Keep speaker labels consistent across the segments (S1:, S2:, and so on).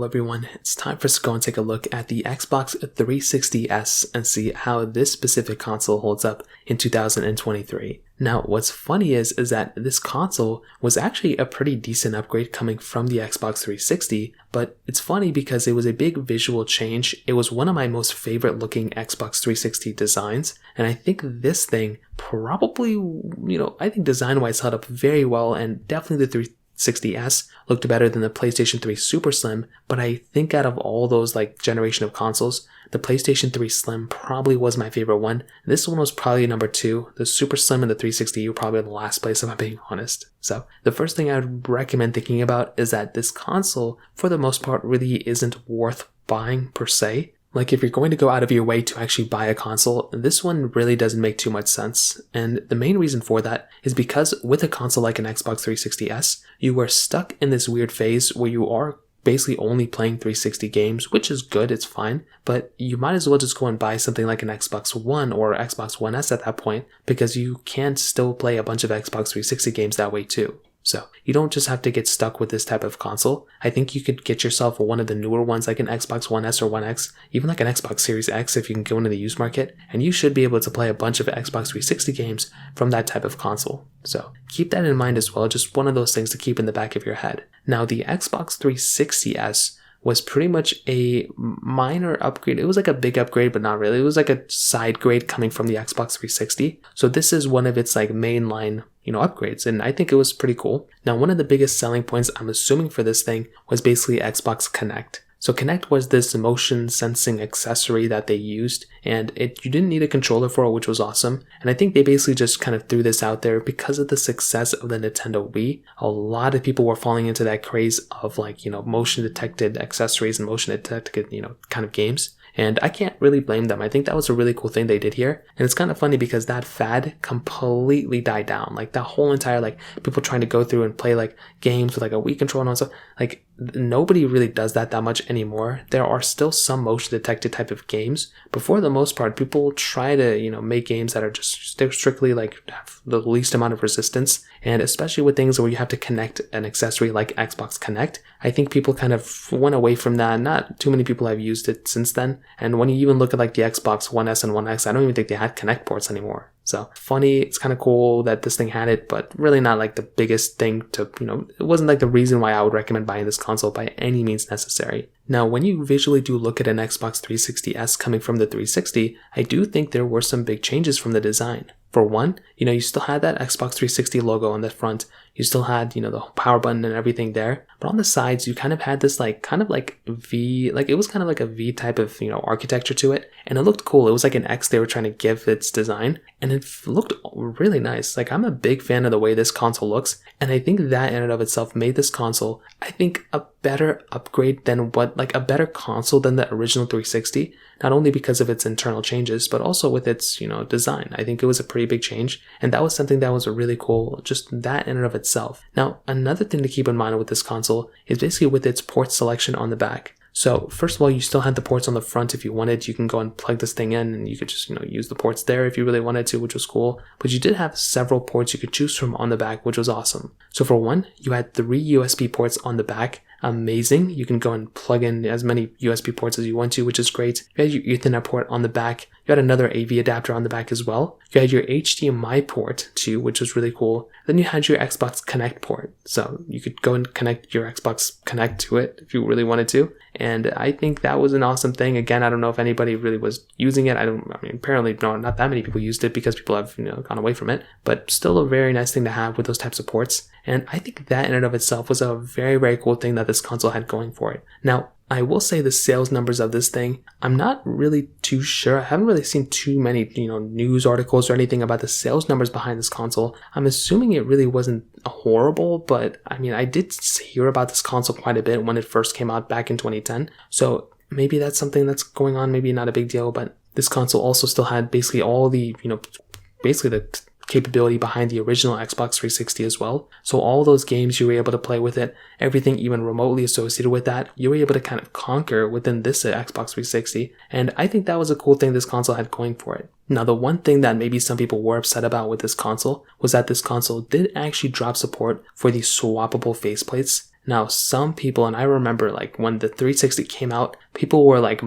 S1: Well, everyone, it's time for us to go and take a look at the Xbox 360S and see how this specific console holds up in 2023. Now, what's funny is that this console was actually a pretty decent upgrade coming from the Xbox 360, but it's funny because it was a big visual change. It was one of my most favorite looking Xbox 360 designs, and I think this thing probably, I think design-wise held up very well, and definitely the 360S looked better than the PlayStation 3 Super Slim, but I think out of all those generation of consoles, the PlayStation 3 Slim probably was my favorite one. This one was probably number 2. The Super Slim and the 360 were probably in the last place, if I'm being honest. So the first thing I would recommend thinking about is that this console, for the most part, really isn't worth buying per se. If you're going to go out of your way to actually buy a console, this one really doesn't make too much sense. And the main reason for that is because with a console like an Xbox 360S, you are stuck in this weird phase where you are basically only playing 360 games, which is good, it's fine, but you might as well just go and buy something like an Xbox One or Xbox One S at that point, because you can still play a bunch of Xbox 360 games that way too. So you don't just have to get stuck with this type of console. I think you could get yourself one of the newer ones like an Xbox One S or One X, even like an Xbox Series X if you can go into the used market, and you should be able to play a bunch of Xbox 360 games from that type of console. So keep that in mind as well, just one of those things to keep in the back of your head. Now the Xbox 360S was pretty much a minor upgrade. It was like a big upgrade, but not really. It was like a side grade coming from the Xbox 360. So this is one of its mainline, upgrades, and I think it was pretty cool. Now, one of the biggest selling points I'm assuming for this thing was basically Xbox Kinect. So Kinect was this motion sensing accessory that they used, and you didn't need a controller for it, which was awesome. And I think they basically just kind of threw this out there because of the success of the Nintendo Wii. A lot of people were falling into that craze of motion detected accessories and motion detected, kind of games. And I can't really blame them. I think that was a really cool thing they did here. And it's kind of funny because that fad completely died down. That whole entire, people trying to go through and play, games with, a Wii controller and stuff. Nobody really does that much anymore. There are still some motion detected type of games, but for the most part, people try to, make games that are they're strictly, have the least amount of resistance. And especially with things where you have to connect an accessory like Xbox Kinect, I think people kind of went away from that. Not too many people have used it since then. And when you even look at the Xbox One S and One X, I don't even think they had Kinect ports anymore. So funny, it's kind of cool that this thing had it, but really not the biggest thing to, it wasn't the reason why I would recommend buying this console by any means necessary. Now, when you visually do look at an Xbox 360S coming from the 360, I do think there were some big changes from the design. For one, you still had that Xbox 360 logo on the front. You still had, the power button and everything there. But on the sides, you kind of had this kind of V, it was kind of like a V type of, architecture to it. And it looked cool. It was like an X they were trying to give its design. And it looked really nice. I'm a big fan of the way this console looks. And I think that in and of itself made this console, I think, a better upgrade than a better console than the original 360. Not only because of its internal changes, but also with its, design. I think it was a pretty big change. And that was something that was really cool, just that in and of itself. Now, another thing to keep in mind with this console is basically with its port selection on the back. So first of all, you still had the ports on the front. If you wanted, you can go and plug this thing in and you could just, use the ports there if you really wanted to, which was cool. But you did have several ports you could choose from on the back, which was awesome. So for one, you had 3 USB ports on the back. Amazing. You can go and plug in as many USB ports as you want to, which is great. You had your Ethernet port on the back. You had another AV adapter on the back as well. You had your HDMI port too, which was really cool. Then you had your Xbox Kinect port. So you could go and connect your Xbox Kinect to it if you really wanted to. And I think that was an awesome thing. Again, I don't know if anybody really was using it. Apparently not that many people used it because people have, gone away from it, but still a very nice thing to have with those types of ports. And I think that in and of itself was a very, very cool thing that this console had going for it. Now, I will say the sales numbers of this thing, I'm not really too sure. I haven't really seen too many, news articles or anything about the sales numbers behind this console. I'm assuming it really wasn't horrible, but I did hear about this console quite a bit when it first came out back in 2010. So maybe that's something that's going on, maybe not a big deal, but this console also still had basically all the, basically the capability behind the original Xbox 360 as well. So all those games you were able to play with it, everything even remotely associated with that, you were able to kind of conquer within this Xbox 360. And I think that was a cool thing this console had going for it. Now, the one thing that maybe some people were upset about with this console was that this console did actually drop support for the swappable faceplates. Now, some people, and I remember like when the 360 came out, people were like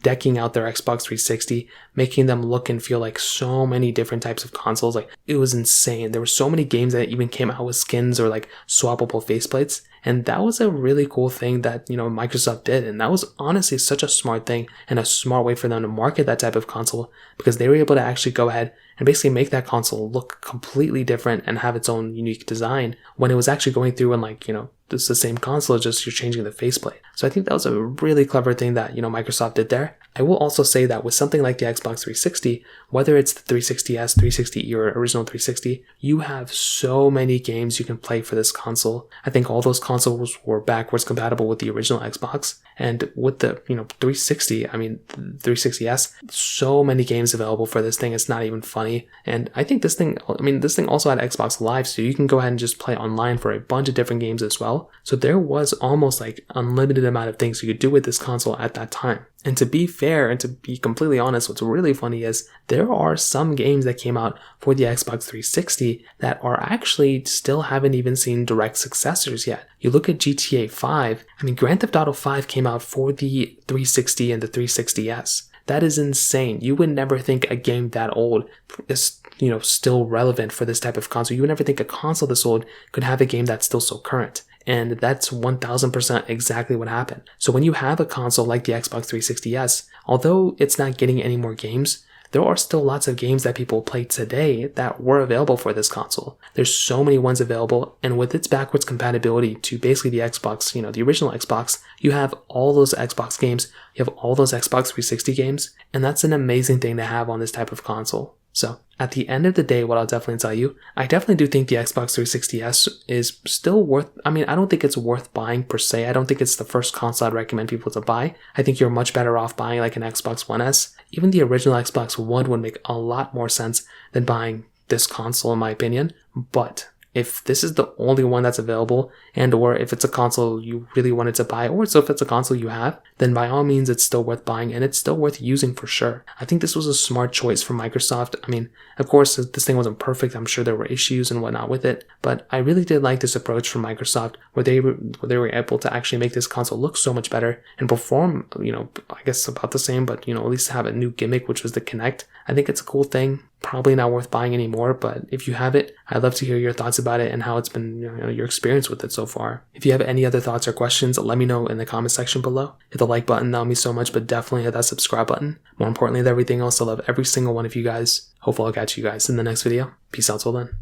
S1: decking out their Xbox 360, making them look and feel like so many different types of consoles. Like, it was insane. There were so many games that even came out with skins or like swappable faceplates. And that was a really cool thing that, Microsoft did. And that was honestly such a smart thing and a smart way for them to market that type of console, because they were able to actually go ahead and basically make that console look completely different and have its own unique design when it was actually going through and it's the same console, just you're changing the faceplate. So I think that was a really clever thing that, Microsoft did there. I will also say that with something like the Xbox 360, whether it's the 360S, 360E, or original 360, you have so many games you can play for this console. I think all those consoles were backwards compatible with the original Xbox. And with the, 360, I mean, 360S, so many games available for this thing, it's not even funny. And I think this thing also had Xbox Live, so you can go ahead and just play online for a bunch of different games as well. So there was almost like unlimited amount of things you could do with this console at that time. And to be fair and to be completely honest, what's really funny is there are some games that came out for the Xbox 360 that are actually still haven't even seen direct successors yet. You look at GTA 5, Grand Theft Auto 5 came out for the 360 and the 360S. That is insane. You would never think a game that old is, still relevant for this type of console. You would never think a console this old could have a game that's still so current. And that's 1000% exactly what happened. So when you have a console like the Xbox 360S, although it's not getting any more games, there are still lots of games that people play today that were available for this console. There's so many ones available, and with its backwards compatibility to basically the Xbox, the original Xbox, you have all those Xbox games, you have all those Xbox 360 games, and that's an amazing thing to have on this type of console. So at the end of the day, what I'll definitely tell you, I definitely do think the Xbox 360S is still worth, I don't think it's worth buying per se. I don't think it's the first console I'd recommend people to buy. I think you're much better off buying like an Xbox One S. Even the original Xbox One would make a lot more sense than buying this console in my opinion. But if this is the only one that's available, and or if it's a console you really wanted to buy, or so if it's a console you have, then by all means it's still worth buying and it's still worth using for sure. I think this was a smart choice from Microsoft. Of course, this thing wasn't perfect. I'm sure there were issues and whatnot with it, but I really did like this approach from Microsoft where they were able to actually make this console look so much better and perform, I guess about the same, but at least have a new gimmick, which was the Kinect. I think it's a cool thing. Probably not worth buying anymore, but if you have it, I'd love to hear your thoughts about it and how it's been, your experience with it so far. If you have any other thoughts or questions, let me know in the comment section below. Hit the like button, that would mean so much, but definitely hit that subscribe button. More importantly than everything else, I love every single one of you guys. Hopefully I'll catch you guys in the next video. Peace out till then.